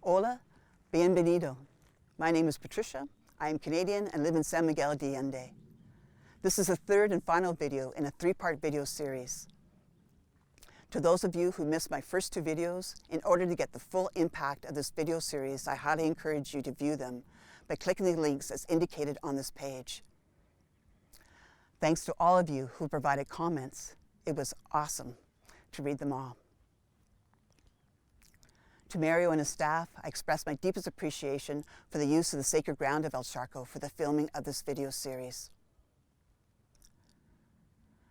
Hola, bienvenido. My name is Patricia. I am Canadian and live in San Miguel de Allende. This is the third and final video in a three-part video series. To those of you who missed my first two videos, in order to get the full impact of this video series, I highly encourage you to view them by clicking the links as indicated on this page. Thanks to all of you who provided comments. It was awesome to read them all. To Mario and his staff, I express my deepest appreciation for the use of the sacred ground of El Charco for the filming of this video series.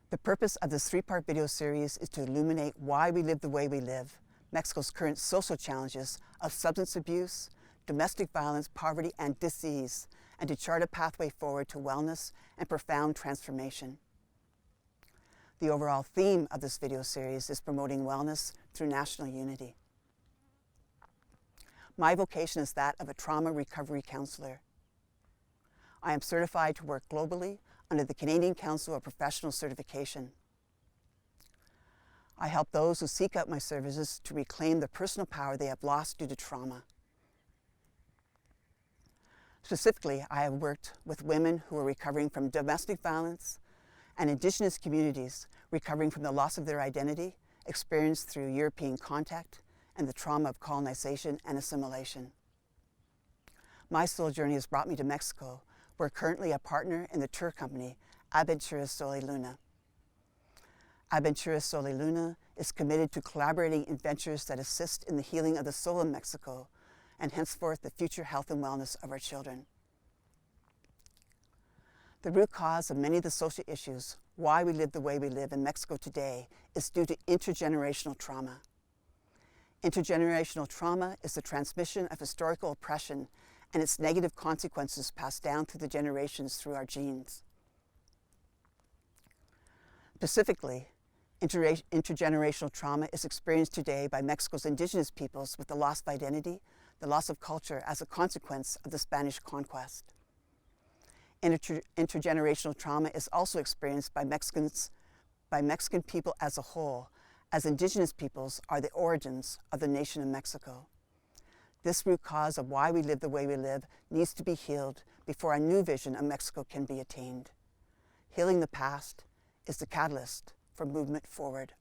The purpose of this three-part video series is to illuminate why we live the way we live, Mexico's current social challenges of substance abuse, domestic violence, poverty, and disease, and to chart a pathway forward to wellness and profound transformation. The overall theme of this video series is promoting wellness through national unity. My vocation is that of a trauma recovery counselor. I am certified to work globally under the Canadian Council of Professional Certification. I help those who seek out my services to reclaim the personal power they have lost due to trauma. Specifically, I have worked with women who are recovering from domestic violence and Indigenous communities recovering from the loss of their identity experienced through European contact and the trauma of colonization and assimilation. My soul journey has brought me to Mexico. We're currently a partner in the tour company Aventuras Sol y Luna. Aventuras Sol y Luna is committed to collaborating in ventures that assist in the healing of the soul in Mexico and henceforth the future health and wellness of our children. The root cause of many of the social issues, why we live the way we live in Mexico today, is due to intergenerational trauma. Intergenerational trauma is the transmission of historical oppression and its negative consequences passed down through the generations through our genes. Specifically, intergenerational trauma is experienced today by Mexico's Indigenous peoples with the loss of identity, the loss of culture as a consequence of the Spanish conquest. Intergenerational trauma is also experienced by Mexican people as a whole, as Indigenous peoples are the origins of the nation of Mexico. This root cause of why we live the way we live needs to be healed before a new vision of Mexico can be attained. Healing the past is the catalyst for movement forward.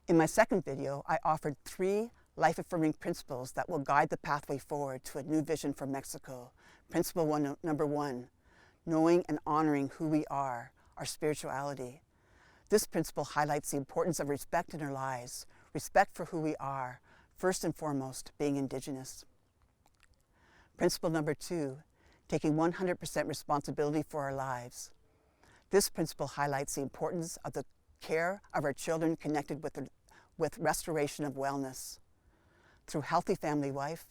In my second video, I offered 3 life-affirming principles that will guide the pathway forward to a new vision for Mexico. Principle number 1, knowing and honoring who we are, our spirituality. This principle highlights the importance of respect in our lives, respect for who we are, first and foremost being Indigenous. Principle number 2, taking 100% responsibility for our lives. This principle highlights the importance of the care of our children connected with restoration of wellness. Through healthy family life,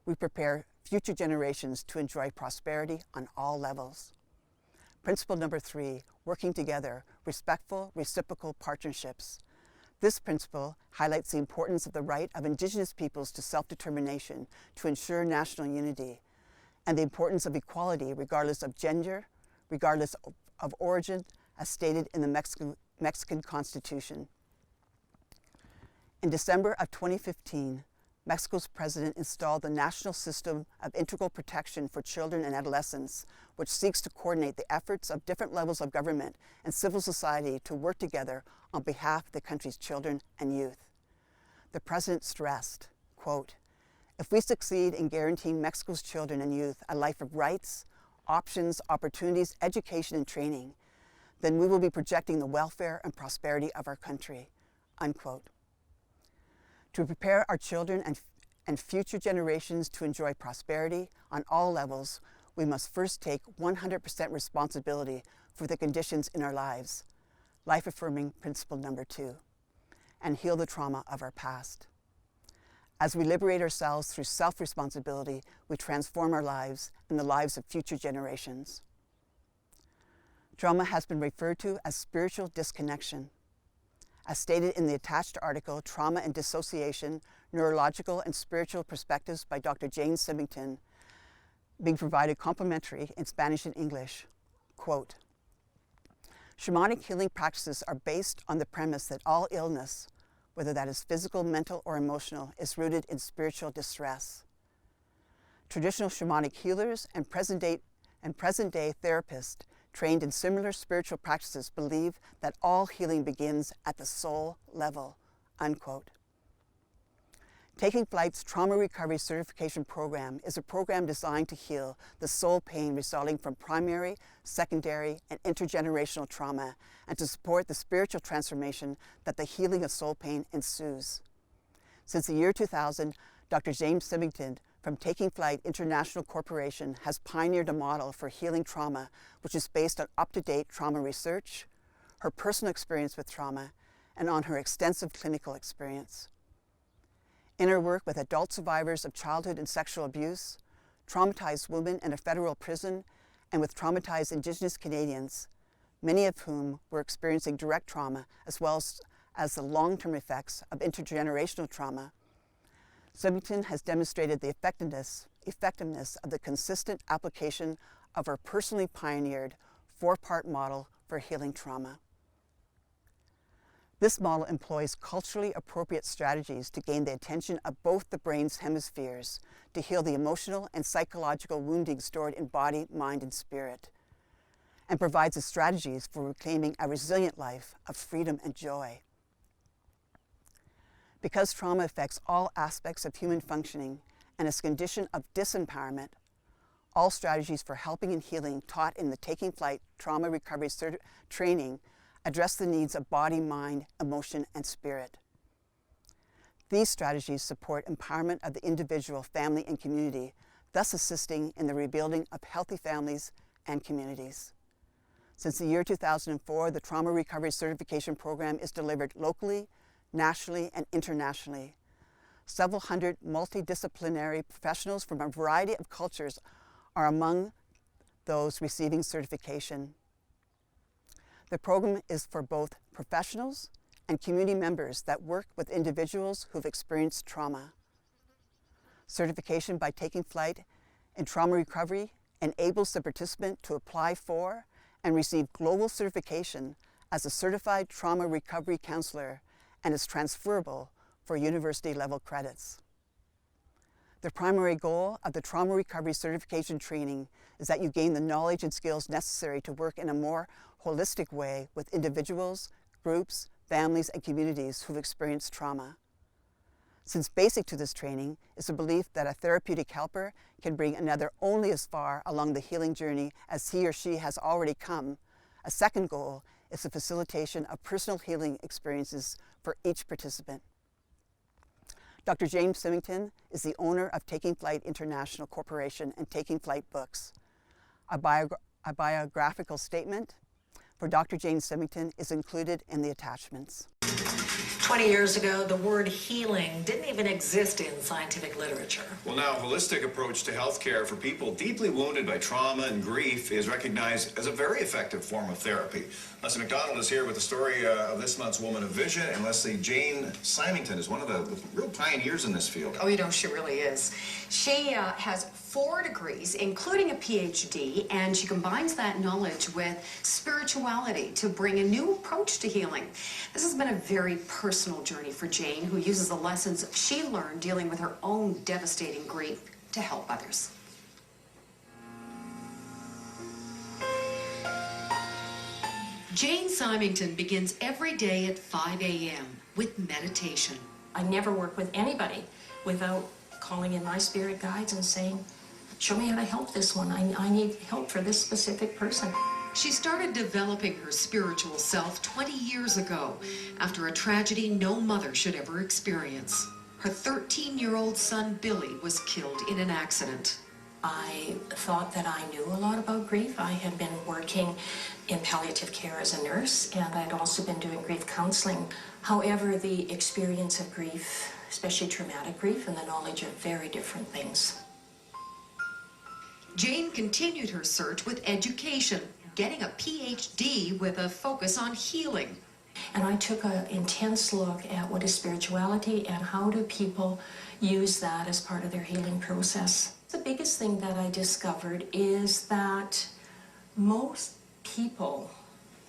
we prepare future generations to enjoy prosperity on all levels. Principle number 3, working together, respectful, reciprocal partnerships. This principle highlights the importance of the right of Indigenous peoples to self-determination to ensure national unity, and the importance of equality regardless of gender, regardless of origin, as stated in the Mexican Constitution. In December of 2015, Mexico's president installed the National System of Integral Protection for Children and Adolescents, which seeks to coordinate the efforts of different levels of government and civil society to work together on behalf of the country's children and youth. The president stressed, quote, "If we succeed in guaranteeing Mexico's children and youth a life of rights, options, opportunities, education, and training, then we will be projecting the welfare and prosperity of our country," unquote. To prepare our children and future generations to enjoy prosperity on all levels, we must first take 100% responsibility for the conditions in our lives, life-affirming principle number 2, and heal the trauma of our past. As we liberate ourselves through self-responsibility, we transform our lives and the lives of future generations. Trauma has been referred to as spiritual disconnection. As stated in the attached article, Trauma and Dissociation, Neurological and Spiritual Perspectives by Dr. Jane Symington, being provided complimentary in Spanish and English, quote, "Shamanic healing practices are based on the premise that all illness, whether that is physical, mental, or emotional, is rooted in spiritual distress. Traditional shamanic healers and present-day therapists trained in similar spiritual practices believe that all healing begins at the soul level, unquote. Taking Flight's Trauma Recovery Certification Program is a program designed to heal the soul pain resulting from primary, secondary, and intergenerational trauma, and to support the spiritual transformation that the healing of soul pain ensues. Since the year 2000, Dr. James Symington from Taking Flight International Corporation has pioneered a model for healing trauma, which is based on up-to-date trauma research, her personal experience with trauma, and on her extensive clinical experience. In her work with adult survivors of childhood and sexual abuse, traumatized women in a federal prison, and with traumatized Indigenous Canadians, many of whom were experiencing direct trauma as well as the long-term effects of intergenerational trauma, Symington has demonstrated the effectiveness of the consistent application of her personally pioneered four-part model for healing trauma. This model employs culturally appropriate strategies to gain the attention of both the brain's hemispheres to heal the emotional and psychological wounding stored in body, mind, and spirit, and provides the strategies for reclaiming a resilient life of freedom and joy. Because trauma affects all aspects of human functioning and is a condition of disempowerment, all strategies for helping and healing taught in the Taking Flight Trauma Recovery training address the needs of body, mind, emotion, and spirit. These strategies support empowerment of the individual, family, and community, thus assisting in the rebuilding of healthy families and communities. Since the year 2004, the Trauma Recovery Certification Program is delivered locally, nationally, and internationally. Several hundred multidisciplinary professionals from a variety of cultures are among those receiving certification. The program is for both professionals and community members that work with individuals who've experienced trauma. Certification by Taking Flight in trauma recovery enables the participant to apply for and receive global certification as a certified trauma recovery counselor and is transferable for university-level credits. The primary goal of the Trauma Recovery Certification training is that you gain the knowledge and skills necessary to work in a more holistic way with individuals, groups, families, and communities who've experienced trauma. Since basic to this training is the belief that a therapeutic helper can bring another only as far along the healing journey as he or she has already come, a second goal is the facilitation of personal healing experiences for each participant. Dr. James Symington is the owner of Taking Flight International Corporation and Taking Flight Books. A biographical statement for Dr. James Symington is included in the attachments. 20 years ago, the word healing didn't even exist in scientific literature. Well, now, a holistic approach to healthcare for people deeply wounded by trauma and grief is recognized as a very effective form of therapy. Leslie McDonald is here with the story of this month's Woman of Vision, and Leslie, Jane Symington is one of the real pioneers in this field. Oh, you know, she really is. She has 4 degrees, including a PhD, and she combines that knowledge with spirituality to bring a new approach to healing. This has been a very personal journey for Jane, who uses the lessons she learned dealing with her own devastating grief to help others. Jane Symington begins every day at 5 a.m. with meditation. I never work with anybody without calling in my spirit guides and saying, show me how to help this one. I need help for this specific person. She started developing her spiritual self 20 years ago after a tragedy no mother should ever experience. Her 13-year-old son, Billy, was killed in an accident. I thought that I knew a lot about grief. I had been working in palliative care as a nurse, and I'd also been doing grief counseling. However, the experience of grief, especially traumatic grief, and the knowledge are very different things. Jane continued her search with education, getting a PhD with a focus on healing. And I took an intense look at what is spirituality and how do people use that as part of their healing process. The biggest thing that I discovered is that most people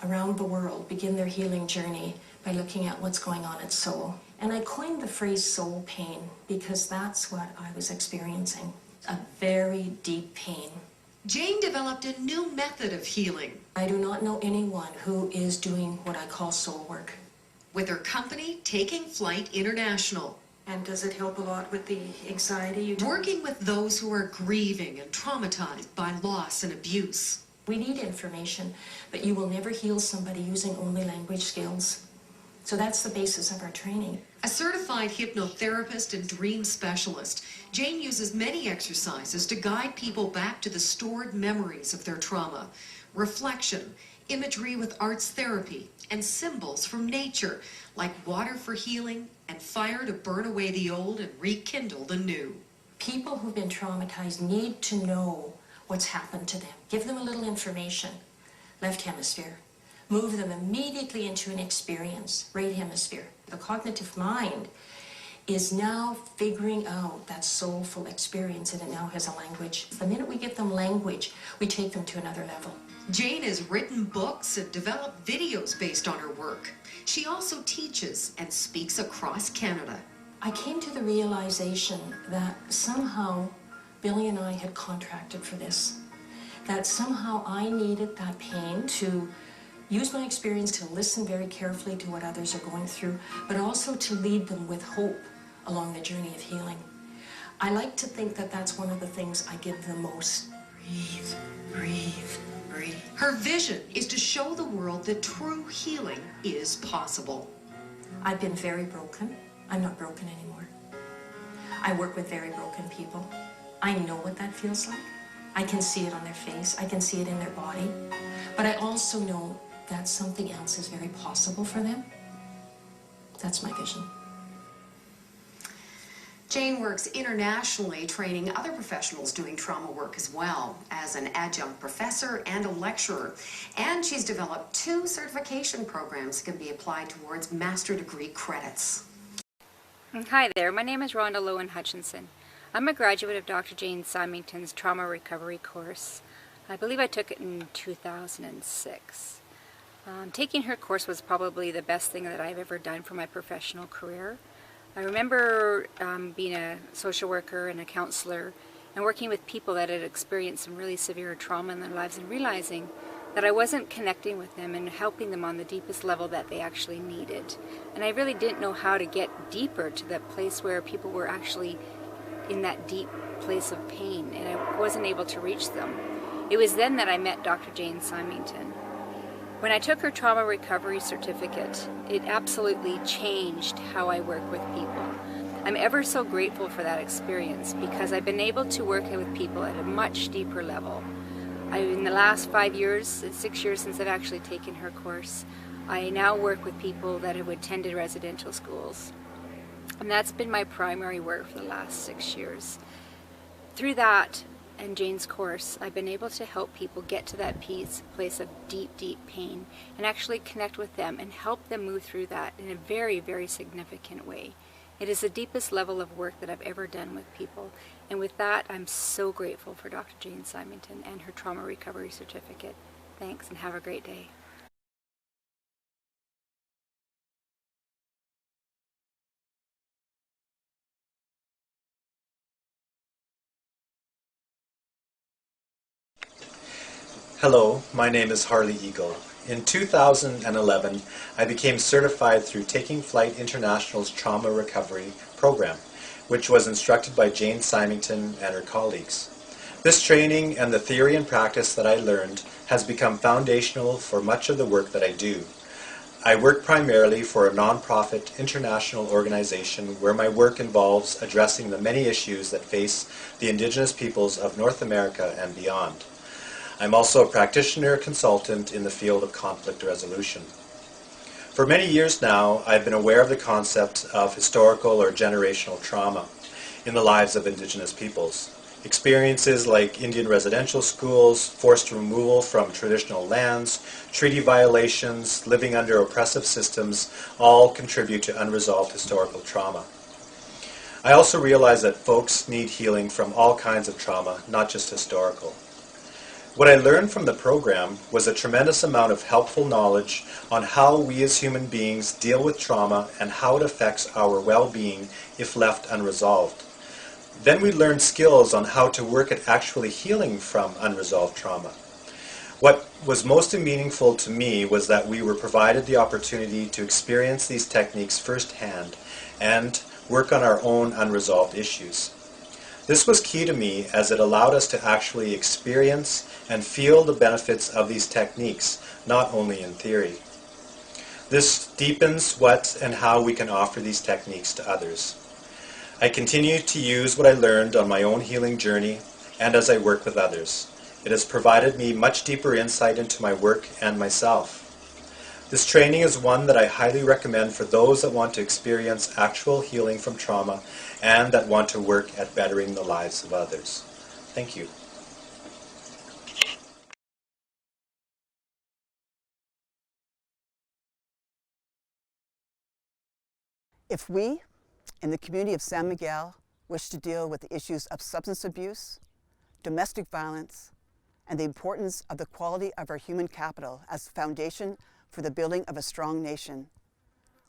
around the world begin their healing journey by looking at what's going on in soul. And I coined the phrase soul pain because that's what I was experiencing, a very deep pain. Jane developed a new method of healing. I do not know anyone who is doing what I call soul work. With her company, Taking Flight International. And does it help a lot with the anxiety you Working with those who are grieving and traumatized by loss and abuse. We need information, but you will never heal somebody using only language skills. So that's the basis of our training. A certified hypnotherapist and dream specialist, Jane uses many exercises to guide people back to the stored memories of their trauma, reflection, imagery with arts therapy, and symbols from nature, like water for healing and fire to burn away the old and rekindle the new. People who've been traumatized need to know what's happened to them. Give them a little information. Left hemisphere. Move them immediately into an experience. Right hemisphere. The cognitive mind is now figuring out that soulful experience, and it now has a language. The minute we give them language, we take them to another level. Jane has written books and developed videos based on her work. She also teaches and speaks across Canada. I came to the realization that somehow Billy and I had contracted for this. That somehow I needed that pain to use my experience to listen very carefully to what others are going through, but also to lead them with hope along the journey of healing. I like to think that that's one of the things I give the most. Breathe, breathe, breathe. Her vision is to show the world that true healing is possible. I've been very broken. I'm not broken anymore. I work with very broken people. I know what that feels like. I can see it on their face. I can see it in their body. But I also know that something else is very possible for them. That's my vision. Jane works internationally, training other professionals doing trauma work as well, as an adjunct professor and a lecturer. And she's developed 2 certification programs that can be applied towards master degree credits. Hi there, my name is Rhonda Lowen Hutchinson. I'm a graduate of Dr. Jane Symington's trauma recovery course. I believe I took it in 2006. Taking her course was probably the best thing that I've ever done for my professional career. I remember being a social worker and a counselor and working with people that had experienced some really severe trauma in their lives and realizing that I wasn't connecting with them and helping them on the deepest level that they actually needed. And I really didn't know how to get deeper to that place where people were actually in that deep place of pain, and I wasn't able to reach them. It was then that I met Dr. Jane Symington. When I took her trauma recovery certificate, it absolutely changed how I work with people. I'm ever so grateful for that experience because I've been able to work with people at a much deeper level. In the last 5 years, 6 years since I've actually taken her course, I now work with people that have attended residential schools. And that's been my primary work for the last 6 years. Through that and Jane's course, I've been able to help people get to that place of deep, deep pain and actually connect with them and help them move through that in a very, very significant way. It is the deepest level of work that I've ever done with people. And with that, I'm so grateful for Dr. Jane Symington and her trauma recovery certificate. Thanks, and have a great day. Hello, my name is Harley Eagle. In 2011, I became certified through Taking Flight International's Trauma Recovery Program, which was instructed by Jane Symington and her colleagues. This training and the theory and practice that I learned has become foundational for much of the work that I do. I work primarily for a non-profit international organization where my work involves addressing the many issues that face the Indigenous peoples of North America and beyond. I'm also a practitioner consultant in the field of conflict resolution. For many years now, I've been aware of the concept of historical or generational trauma in the lives of Indigenous peoples. Experiences like Indian residential schools, forced removal from traditional lands, treaty violations, living under oppressive systems all contribute to unresolved historical trauma. I also realize that folks need healing from all kinds of trauma, not just historical. What I learned from the program was a tremendous amount of helpful knowledge on how we as human beings deal with trauma and how it affects our well-being if left unresolved. Then we learned skills on how to work at actually healing from unresolved trauma. What was most meaningful to me was that we were provided the opportunity to experience these techniques firsthand and work on our own unresolved issues. This was key to me as it allowed us to actually experience and feel the benefits of these techniques, not only in theory. This deepens what and how we can offer these techniques to others. I continue to use what I learned on my own healing journey and as I work with others. It has provided me much deeper insight into my work and myself. This training is one that I highly recommend for those that want to experience actual healing from trauma and that want to work at bettering the lives of others. Thank you. If we, in the community of San Miguel, wish to deal with the issues of substance abuse, domestic violence, and the importance of the quality of our human capital as the foundation for the building of a strong nation,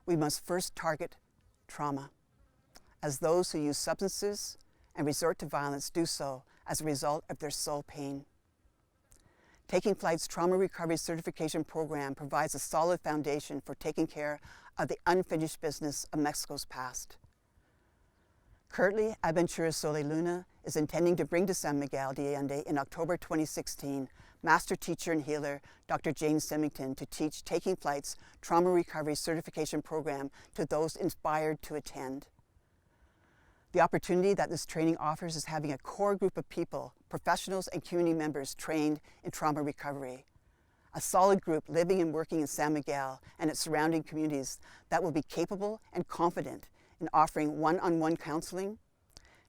we must first target trauma, as those who use substances and resort to violence do so as a result of their soul pain. Taking Flight's Trauma Recovery Certification Program provides a solid foundation for taking care of the unfinished business of Mexico's past. Currently, Aventura Sol y Luna is intending to bring to San Miguel de Allende in October 2016 master teacher and healer Dr. Jane Symington to teach Taking Flight's Trauma Recovery Certification Program to those inspired to attend. The opportunity that this training offers is having a core group of people, professionals and community members trained in trauma recovery. A solid group living and working in San Miguel and its surrounding communities that will be capable and confident in offering one-on-one counseling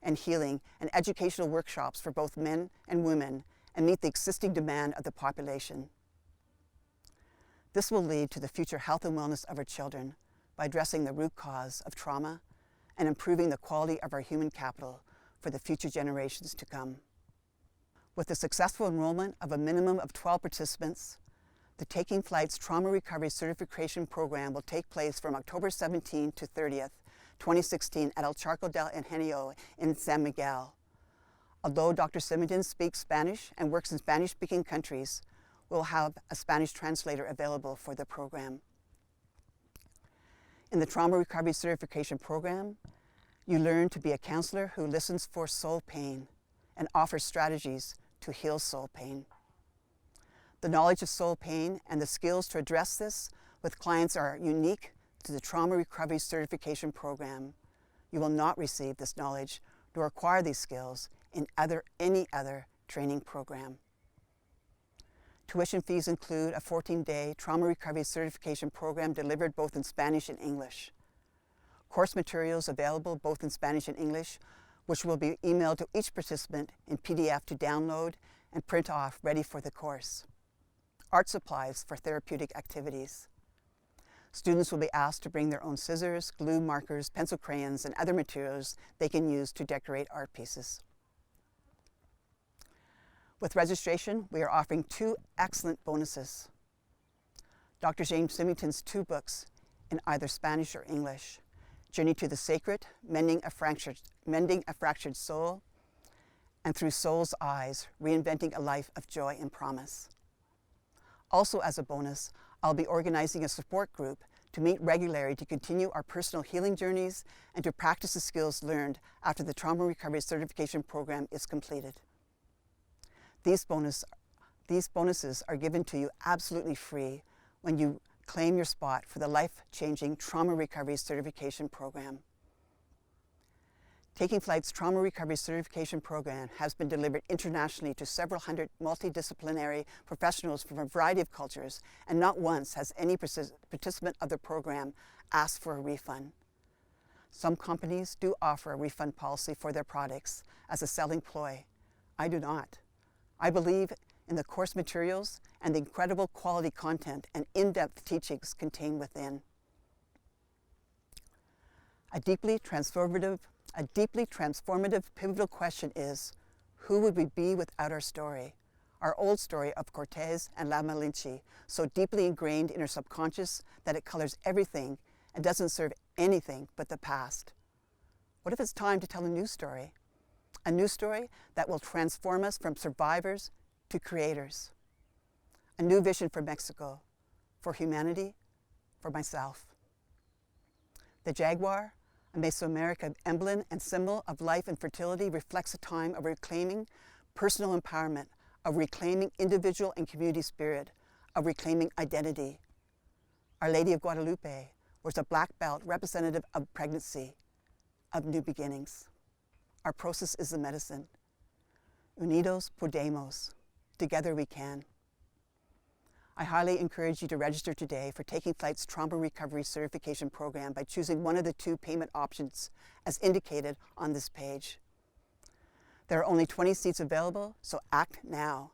and healing and educational workshops for both men and women and meet the existing demand of the population. This will lead to the future health and wellness of our children by addressing the root cause of trauma and improving the quality of our human capital for the future generations to come. With the successful enrollment of a minimum of 12 participants, the Taking Flight's Trauma Recovery Certification Program will take place from October 17 to 30th, 2016 at El Charco del Ingenio in San Miguel. Although Dr. Symington speaks Spanish and works in Spanish-speaking countries, we'll have a Spanish translator available for the program. In the Trauma Recovery Certification Program, you learn to be a counselor who listens for soul pain and offers strategies to heal soul pain. The knowledge of soul pain and the skills to address this with clients are unique to the Trauma Recovery Certification Program. You will not receive this knowledge nor acquire these skills in any other training program. Tuition fees include a 14-day Trauma Recovery Certification Program delivered both in Spanish and English. Course materials available both in Spanish and English, which will be emailed to each participant in PDF to download and print off ready for the course. Art supplies for therapeutic activities. Students will be asked to bring their own scissors, glue, markers, pencil crayons, and other materials they can use to decorate art pieces. With registration, we are offering 2 excellent bonuses. Dr. Jane Symington's 2 books in either Spanish or English, Journey to the Sacred, Mending a Fractured Soul, and Through Soul's Eyes, Reinventing a Life of Joy and Promise. Also as a bonus, I'll be organizing a support group to meet regularly to continue our personal healing journeys and to practice the skills learned after the Trauma Recovery Certification Program is completed. These bonuses are given to you absolutely free when you claim your spot for the life-changing Trauma Recovery Certification Program. Taking Flight's Trauma Recovery Certification Program has been delivered internationally to several hundred multidisciplinary professionals from a variety of cultures, and not once has any participant of the program asked for a refund. Some companies do offer a refund policy for their products as a selling ploy. I do not. I believe in the course materials and the incredible quality content and in-depth teachings contained within. A deeply transformative pivotal question is, who would we be without our story? our old story of Cortez and La Malinche, so deeply ingrained in our subconscious that it colors everything and doesn't serve anything but the past. What if it's time to tell a new story? A new story that will transform us from survivors to creators. A new vision for Mexico, for humanity, for myself. The jaguar, a Mesoamerican emblem and symbol of life and fertility, reflects a time of reclaiming personal empowerment, of reclaiming individual and community spirit, of reclaiming identity. Our Lady of Guadalupe was a black belt representative of pregnancy, of new beginnings. Our process is the medicine. Unidos podemos. Together we can. I highly encourage you to register today for Taking Flight's Trauma Recovery Certification Program by choosing one of the 2 payment options as indicated on this page. There are only 20 seats available, so act now.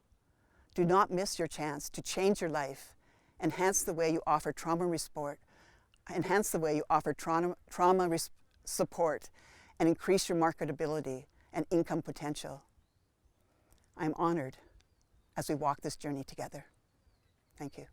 Do not miss your chance to change your life, enhance the way you offer trauma support, and increase your marketability and income potential. I'm honored as we walk this journey together. Thank you.